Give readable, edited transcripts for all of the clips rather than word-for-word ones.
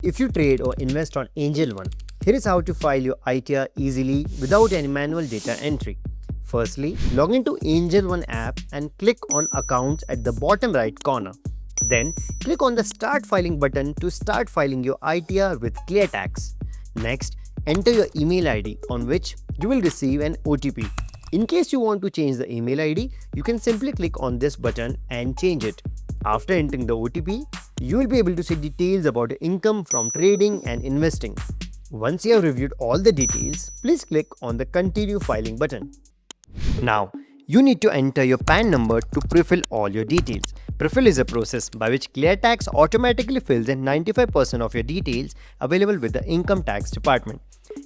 If you trade or invest on Angel One, here is how to file your ITR easily without any manual data entry. Firstly, log into Angel One app and click on Accounts at the bottom right corner. Then, click on the Start Filing button to start filing your ITR with ClearTax. Next, enter your email ID on which you will receive an OTP. In case you want to change the email ID, you can simply click on this button and change it. After entering the OTP, you will be able to see details about your income from trading and investing. Once you have reviewed all the details, please click on the Continue Filing button. Now, you need to enter your PAN number to pre-fill all your details. Pre-fill is a process by which ClearTax automatically fills in 95% of your details available with the Income Tax Department.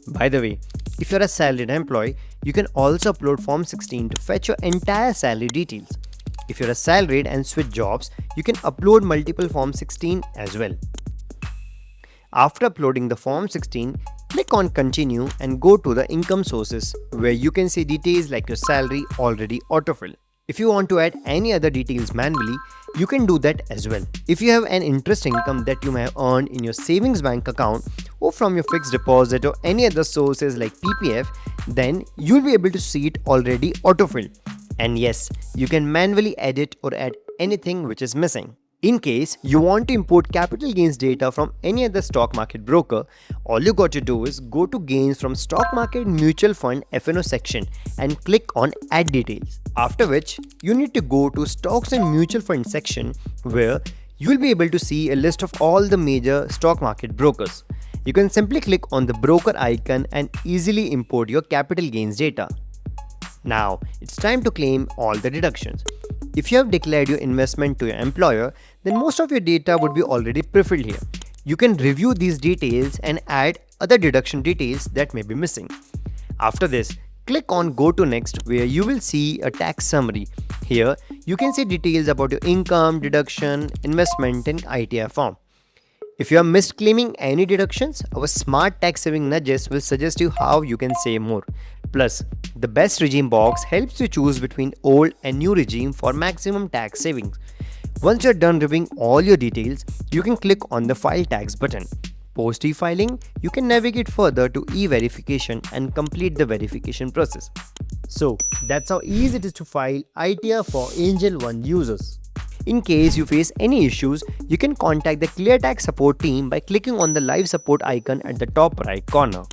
By the way, if you're a salaried employee, you can also upload Form 16 to fetch your entire salary details. If you're a salaried and switch jobs, you can upload multiple Form 16 as well. After uploading the Form 16, click on Continue and go to the Income Sources where you can see details like your salary already autofilled. If you want to add any other details manually, you can do that as well. If you have an interest income that you may have earned in your savings bank account or from your fixed deposit or any other sources like PPF, then you'll be able to see it already autofilled. And yes, you can manually edit or add anything which is missing. In case you want to import capital gains data from any other stock market broker, all you got to do is go to Gains from Stock Market Mutual Fund FNO section and click on Add Details. After which, you need to go to Stocks and Mutual Fund section where you will be able to see a list of all the major stock market brokers. You can simply click on the broker icon and easily import your capital gains data. Now, it's time to claim all the deductions. If you have declared your investment to your employer, then most of your data would be already pre-filled here. You can review these details and add other deduction details that may be missing. After this, click on Go to Next where you will see a tax summary. Here, you can see details about your income, deduction, investment and ITR form. If you have missed claiming any deductions, our smart tax saving nudges will suggest you how you can save more. Plus, the best regime box helps you choose between old and new regime for maximum tax savings. Once you're done reviewing all your details, you can click on the File Tax button. Post e-filing, you can navigate further to e-verification and complete the verification process. So, that's how easy it is to file ITR for Angel One users. In case you face any issues, you can contact the ClearTax support team by clicking on the live support icon at the top right corner.